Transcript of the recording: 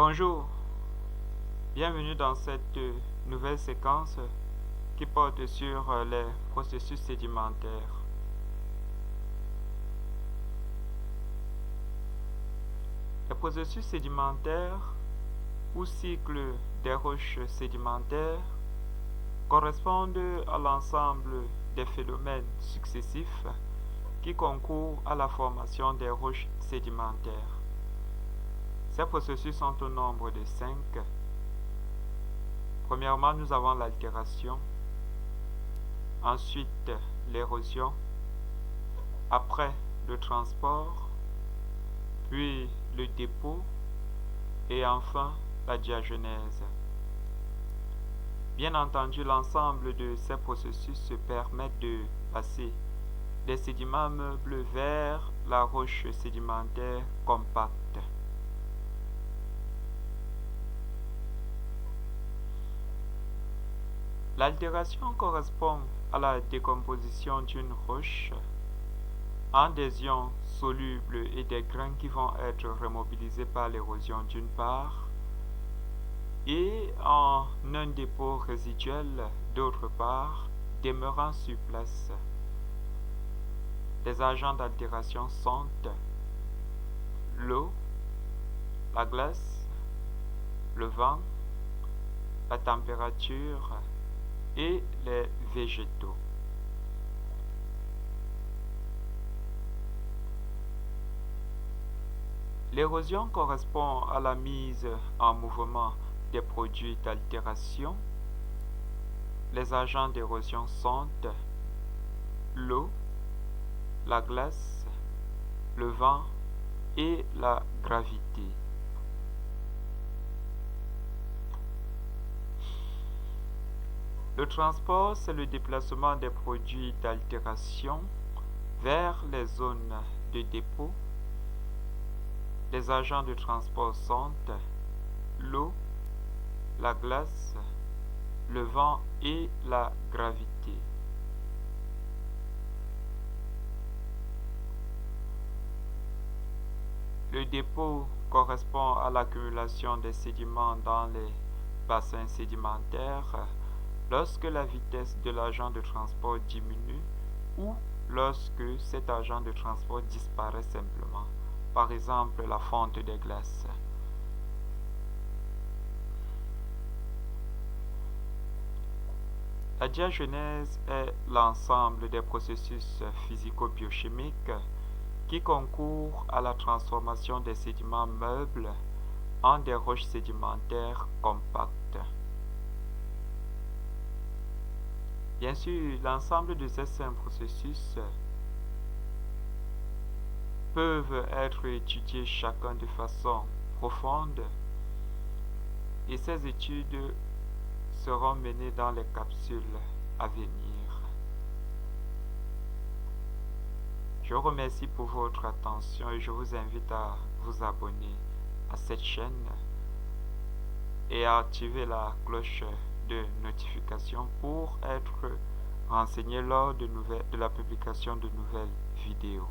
Bonjour, bienvenue dans cette nouvelle séquence qui porte sur les processus sédimentaires. Les processus sédimentaires ou cycles des roches sédimentaires correspondent à l'ensemble des phénomènes successifs qui concourent à la formation des roches sédimentaires. Ces processus sont au nombre de 5. Premièrement, nous avons l'altération, ensuite l'érosion, après le transport, puis le dépôt et enfin la diagenèse. Bien entendu, l'ensemble de ces processus se permettent de passer des sédiments meubles vers la roche sédimentaire compacte. L'altération correspond à la décomposition d'une roche en des ions solubles et des grains qui vont être remobilisés par l'érosion d'une part et en un dépôt résiduel d'autre part demeurant sur place. Les agents d'altération sont l'eau, la glace, le vent, la température et les végétaux. L'érosion correspond à la mise en mouvement des produits d'altération. Les agents d'érosion sont l'eau, la glace, le vent et la gravité. Le transport, c'est le déplacement des produits d'altération vers les zones de dépôt. Les agents de transport sont l'eau, la glace, le vent et la gravité. Le dépôt correspond à l'accumulation des sédiments dans les bassins sédimentaires lorsque la vitesse de l'agent de transport diminue ou lorsque cet agent de transport disparaît simplement, par exemple la fonte des glaces. La diagenèse est l'ensemble des processus physico-biochimiques qui concourent à la transformation des sédiments meubles en des roches sédimentaires compactes. Bien sûr, l'ensemble de ces 5 processus peuvent être étudiés chacun de façon profonde et ces études seront menées dans les capsules à venir. Je vous remercie pour votre attention et je vous invite à vous abonner à cette chaîne et à activer la cloche de notification pour être renseigné lors de la publication de nouvelles vidéos.